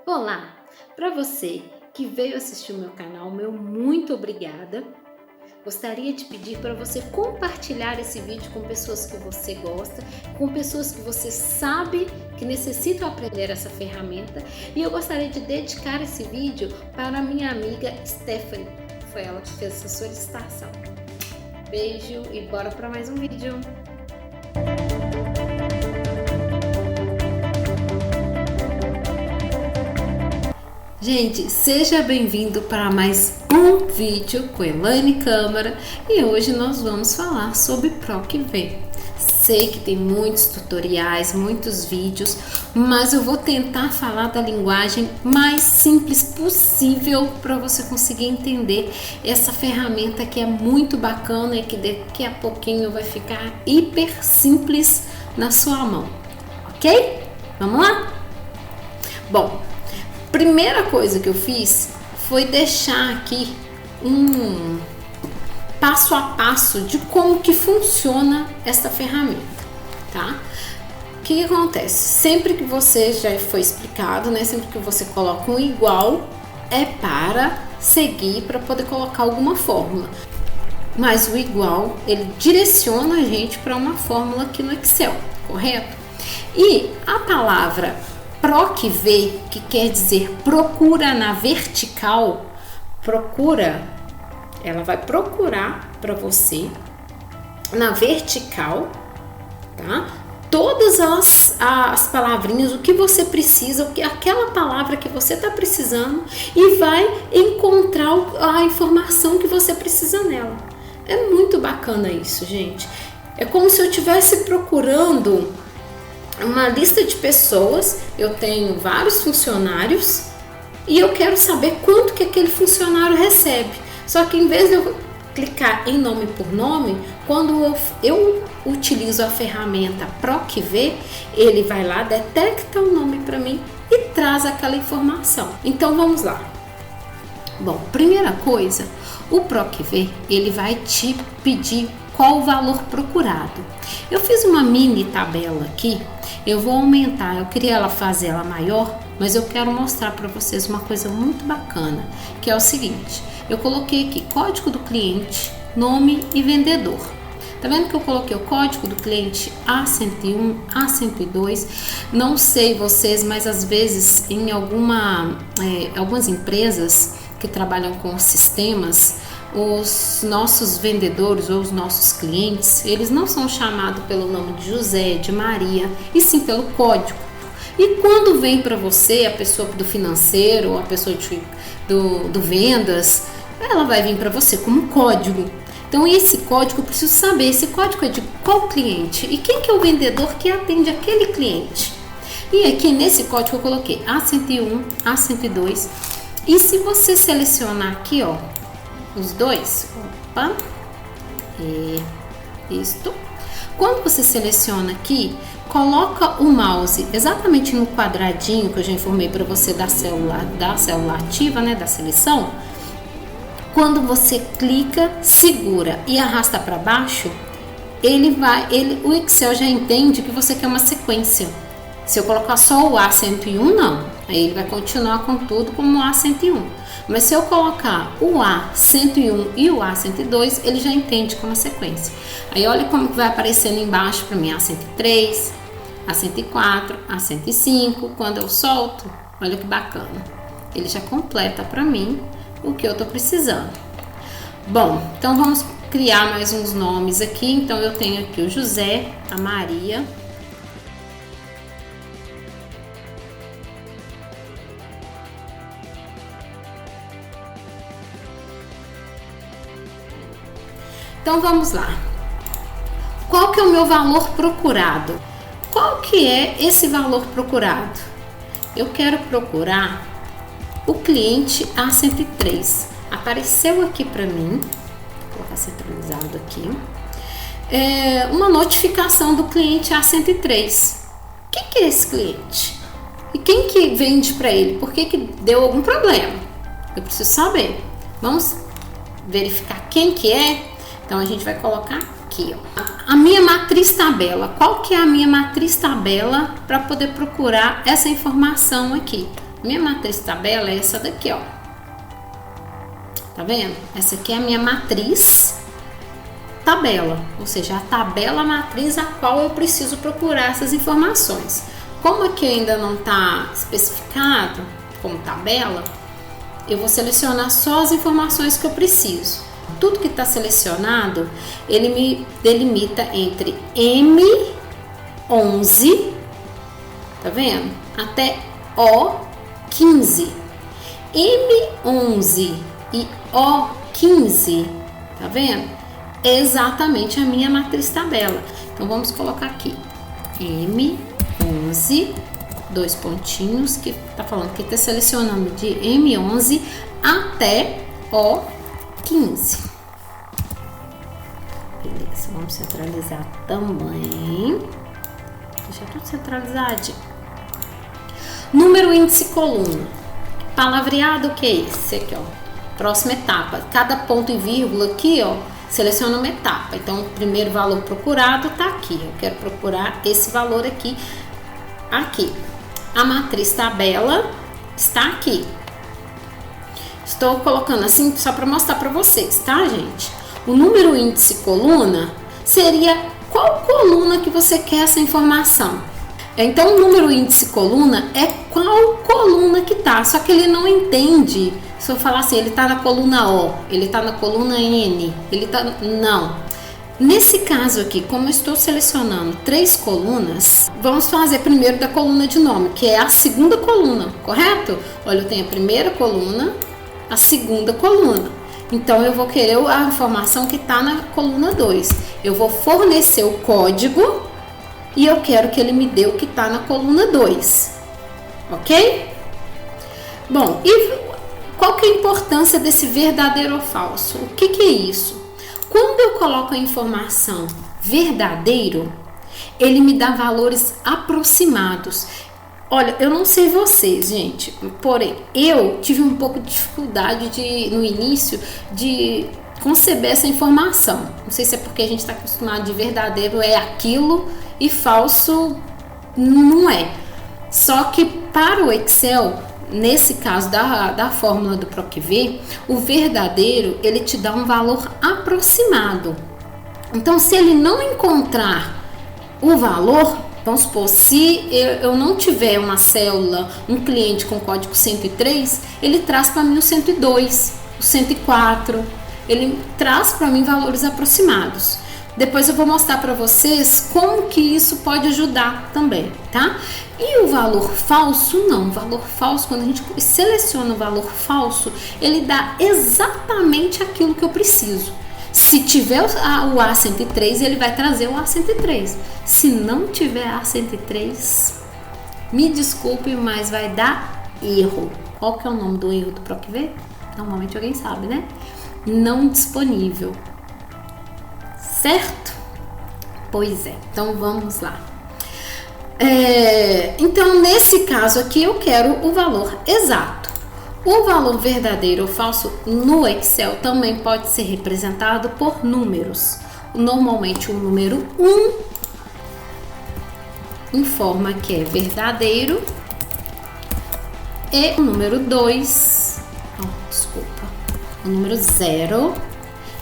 Olá! Para você que veio assistir o meu canal, meu muito obrigada. Gostaria de pedir para você compartilhar esse vídeo com pessoas que você gosta, com pessoas que você sabe que necessitam aprender essa ferramenta. E eu gostaria de dedicar esse vídeo para a minha amiga Stephanie. Foi ela que fez essa solicitação. Beijo e bora para mais um vídeo. Gente, seja bem-vindo para mais um vídeo com Elaine Câmara e hoje nós vamos falar sobre PROC-V. Sei que tem muitos tutoriais, muitos vídeos, mas eu vou tentar falar da linguagem mais simples possível para você conseguir entender essa ferramenta que é muito bacana e que daqui a pouquinho vai ficar hiper simples na sua mão, ok? Vamos lá? Bom, primeira coisa que eu fiz foi deixar aqui um passo a passo de como que funciona esta ferramenta, tá? O que acontece? Sempre que você já foi explicado, né? Sempre que você coloca um igual, é para seguir, para poder colocar alguma fórmula. Mas o igual, ele direciona a gente para uma fórmula aqui no Excel, correto? E a palavra PROC-V, que quer dizer procura na vertical, ela vai procurar para você na vertical, tá? Todas as palavrinhas, o que você precisa, aquela palavra que você está precisando e vai encontrar a informação que você precisa nela. É muito bacana isso, gente. É como se eu estivesse procurando uma lista de pessoas, eu tenho vários funcionários e eu quero saber quanto que aquele funcionário recebe. Só que em vez de eu clicar em nome por nome, quando eu utilizo a ferramenta PROC-V, ele vai lá, detecta o nome para mim e traz aquela informação. Então vamos lá. Bom, primeira coisa, o PROC-V, ele vai te pedir qual o valor procurado. Eu fiz uma mini tabela aqui, eu vou aumentar, eu queria fazer ela maior, mas eu quero mostrar para vocês uma coisa muito bacana, que é o seguinte, eu coloquei aqui código do cliente, nome e vendedor. Tá vendo que eu coloquei o código do cliente A101, A102, não sei vocês, mas às vezes em algumas empresas que trabalham com sistemas, os nossos vendedores ou os nossos clientes, eles não são chamados pelo nome de José, de Maria, e sim pelo código. E quando vem para você a pessoa do financeiro ou a pessoa do vendas, ela vai vir para você como código. Então esse código eu preciso saber, esse código é de qual cliente e quem que é o vendedor que atende aquele cliente. E aqui nesse código eu coloquei A101, A102, e se você selecionar aqui, ó, os dois, opa, isto. Quando você seleciona aqui, coloca o mouse exatamente no quadradinho que eu já informei para você da célula ativa, né, da seleção. Quando você clica, segura e arrasta para baixo, o Excel já entende que você quer uma sequência. Se eu colocar só o A101, não, aí ele vai continuar com tudo como o A101. Mas se eu colocar o A101 e o A102, ele já entende como sequência. Aí olha como que vai aparecendo embaixo para mim A103, A104, A105. Quando eu solto, olha que bacana. Ele já completa para mim o que eu estou precisando. Bom, então vamos criar mais uns nomes aqui. Então eu tenho aqui o José, a Maria. Então vamos lá. Qual que é o meu valor procurado? Qual que é esse valor procurado? Eu quero procurar o cliente A103. Apareceu aqui para mim, vou colocar centralizado aqui, uma notificação do cliente A103. Quem que é esse cliente? E quem que vende para ele? Por que deu algum problema? Eu preciso saber. Vamos verificar quem que é? Então a gente vai colocar aqui, ó, a minha matriz tabela. Qual que é a minha matriz tabela para poder procurar essa informação aqui? Minha matriz tabela é essa daqui, ó. Tá vendo? Essa aqui é a minha matriz tabela, ou seja, a tabela matriz a qual eu preciso procurar essas informações. Como aqui ainda não está especificado como tabela, eu vou selecionar só as informações que eu preciso. Tudo que está selecionado, ele me delimita entre M11, tá vendo? Até O15. M11 e O15, tá vendo? É exatamente a minha matriz tabela. Então vamos colocar aqui M11, dois pontinhos, que tá falando que tá selecionando de M11 até O15. Beleza, vamos centralizar também. Deixa tudo centralizadinho. Número, índice, coluna. Palavreado, o que é esse aqui, ó? Próxima etapa. Cada ponto e vírgula aqui, ó, seleciona uma etapa. Então, o primeiro valor procurado tá aqui. Eu quero procurar esse valor aqui. Aqui. A matriz tabela está aqui. Estou colocando assim só para mostrar para vocês, tá, gente? O número, índice, coluna seria qual coluna que você quer essa informação. Então, o número, índice, coluna é qual coluna que tá. Só que ele não entende. Se eu falar assim, ele tá na coluna O, ele tá na coluna N, ele tá... Não. Nesse caso aqui, como eu estou selecionando 3 colunas, vamos fazer primeiro da coluna de nome, que é a segunda coluna, correto? Olha, eu tenho a primeira coluna, a segunda coluna. Então, eu vou querer a informação que está na coluna 2. Eu vou fornecer o código e eu quero que ele me dê o que está na coluna 2. Ok? Bom, e qual que é a importância desse verdadeiro ou falso? O que é isso? Quando eu coloco a informação verdadeiro, ele me dá valores aproximados. Olha, eu não sei vocês, gente, porém, eu tive um pouco de dificuldade no início de conceber essa informação. Não sei se é porque a gente está acostumado de verdadeiro é aquilo e falso não é. Só que para o Excel, nesse caso da fórmula do PROC-V, o verdadeiro, ele te dá um valor aproximado. Então, se ele não encontrar o valor, vamos supor, se eu não tiver uma célula, um cliente com código 103, ele traz para mim o 102, o 104, ele traz para mim valores aproximados. Depois eu vou mostrar para vocês como que isso pode ajudar também, tá? E o valor falso, não. O valor falso, quando a gente seleciona o valor falso, ele dá exatamente aquilo que eu preciso. Se tiver o A103, ele vai trazer o A103. Se não tiver A103, me desculpe, mas vai dar erro. Qual que é o nome do erro do PROC-V? Normalmente alguém sabe, né? Não disponível. Certo? Pois é, então vamos lá. Então, nesse caso aqui, eu quero o valor exato. O valor verdadeiro ou falso no Excel também pode ser representado por números. Normalmente, o número 1 informa que é verdadeiro e o número 2, o número 0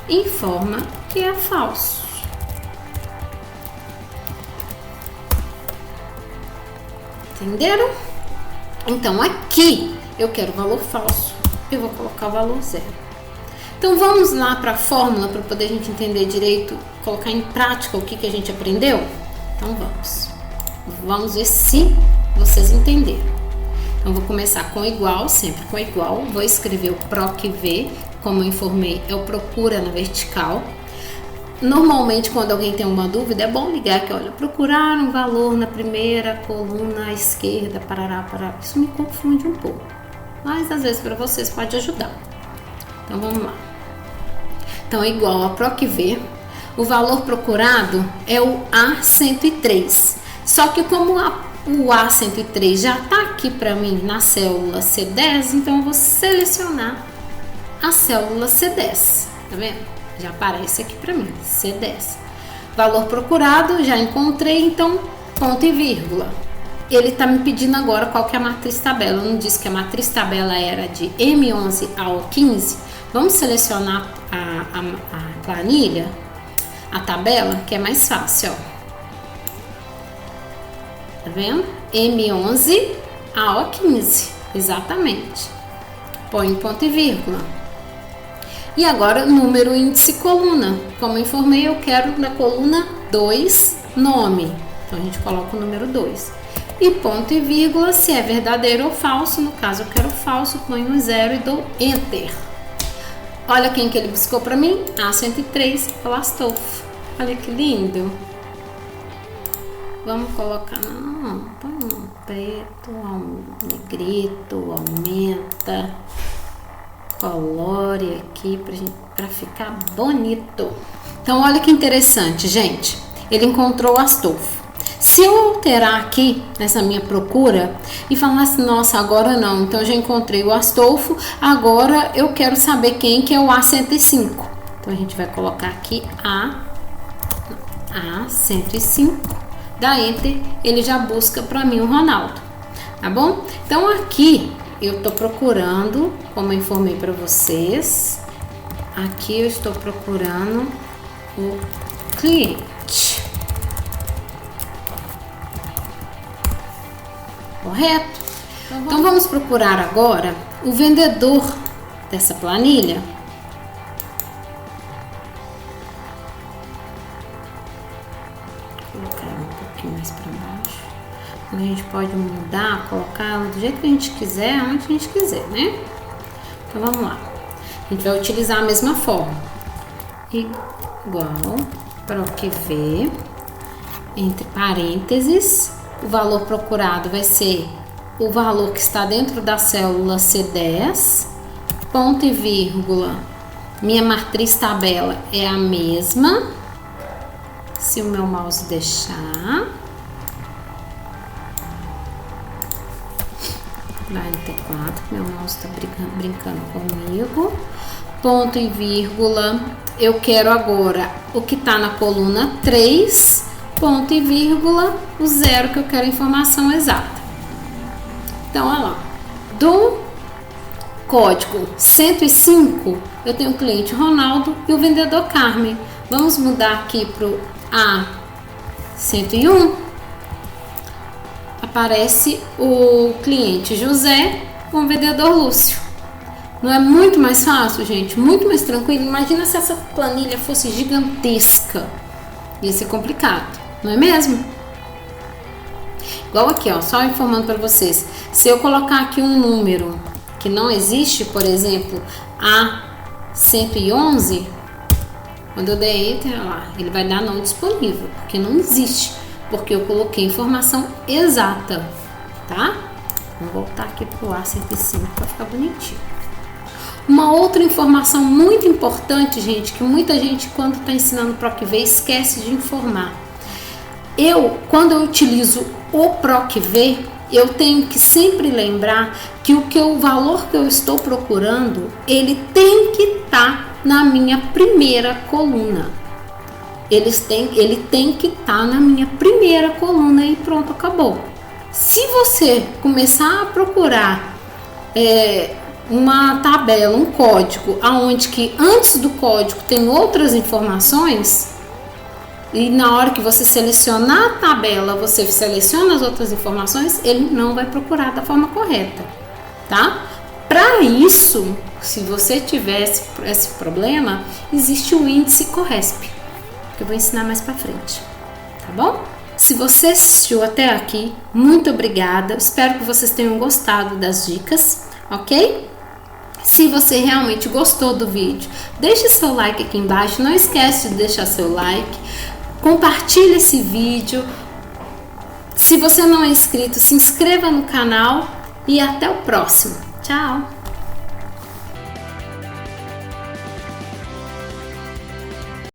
informa que é falso. Entenderam? Então, aqui eu quero valor falso, eu vou colocar o valor 0. Então, vamos lá para a fórmula para poder a gente entender direito, colocar em prática o que a gente aprendeu? Então, vamos ver se vocês entenderam. Então, vou começar com igual, sempre com igual. Vou escrever o PROC-V, como eu informei, é o procura na vertical. Normalmente, quando alguém tem uma dúvida, é bom ligar aqui, olha, procurar um valor na primeira coluna à esquerda, parará. Isso me confunde um pouco, mas às vezes para vocês pode ajudar. Então, vamos lá. Então, é igual a PROC-V, o valor procurado é o A103. Só que como o A103 já está aqui para mim na célula C10, então eu vou selecionar a célula C10, tá vendo? Já aparece aqui para mim, C10. Valor procurado, já encontrei, então ponto e vírgula. ele está me pedindo agora qual que é a matriz tabela. Eu não disse que a matriz tabela era de M11 ao 15. Vamos selecionar a planilha, a tabela, que é mais fácil, ó. Tá vendo? M11 ao 15, exatamente. Põe ponto e vírgula. E agora, número, índice, coluna. Como eu informei, eu quero na coluna 2, nome. Então, a gente coloca o número 2. E ponto e vírgula, se é verdadeiro ou falso. No caso, eu quero falso, ponho um 0 e dou Enter. Olha quem que ele buscou para mim. A103, Astolfo. Olha que lindo. Vamos colocar, não, põe um preto, negrito, aumenta, colore aqui pra ficar bonito. Então, olha que interessante, gente. Ele encontrou o Astolfo. Se eu alterar aqui nessa minha procura e falar assim, nossa, agora não, então eu já encontrei o Astolfo, agora eu quero saber quem que é o A105. Então a gente vai colocar aqui A105, dá Enter, ele já busca para mim o Ronaldo, tá bom? Então aqui eu tô procurando, como eu informei para vocês, aqui eu estou procurando o cliente. Correto? Então vamos procurar agora o vendedor dessa planilha. Vou colocar um pouquinho mais para baixo. A gente pode mudar, colocar ela do jeito que a gente quiser, onde a gente quiser, né? Então vamos lá. A gente vai utilizar a mesma forma. Igual, PROC-V, entre parênteses. O valor procurado vai ser o valor que está dentro da célula C10, ponto e vírgula. Minha matriz tabela é a mesma, se o meu mouse deixar. Vai no T4, meu mouse está brincando comigo. Ponto e vírgula, eu quero agora o que está na coluna 3, ponto e vírgula, o 0 que eu quero a informação exata. Então, olha lá, do código 105, eu tenho o cliente Ronaldo e o vendedor Carmen. Vamos mudar aqui para o A101. Aparece o cliente José com o vendedor Lúcio. Não é muito mais fácil, gente? Muito mais tranquilo. Imagina se essa planilha fosse gigantesca. Ia ser complicado. Não é mesmo? Igual aqui, ó, só informando para vocês. Se eu colocar aqui um número que não existe, por exemplo, A111, quando eu der Enter, lá, ele vai dar não disponível, porque não existe, porque eu coloquei informação exata, tá? Vamos voltar aqui pro A105 para ficar bonitinho. Uma outra informação muito importante, gente, que muita gente, quando está ensinando PROC-V, esquece de informar. Quando eu utilizo o PROC-V, eu tenho que sempre lembrar que o valor que eu estou procurando, ele tem que estar na minha primeira coluna. Ele tem que estar na minha primeira coluna e pronto, acabou. Se você começar a procurar uma tabela, um código, aonde que antes do código tem outras informações, e na hora que você selecionar a tabela, você seleciona as outras informações, ele não vai procurar da forma correta, tá? Para isso, se você tiver esse problema, existe o índice Corresp, que eu vou ensinar mais para frente, tá bom? Se você assistiu até aqui, muito obrigada, espero que vocês tenham gostado das dicas, ok? Se você realmente gostou do vídeo, deixe seu like aqui embaixo, não esquece de deixar seu like, compartilhe esse vídeo. Se você não é inscrito, se inscreva no canal e até o próximo. Tchau!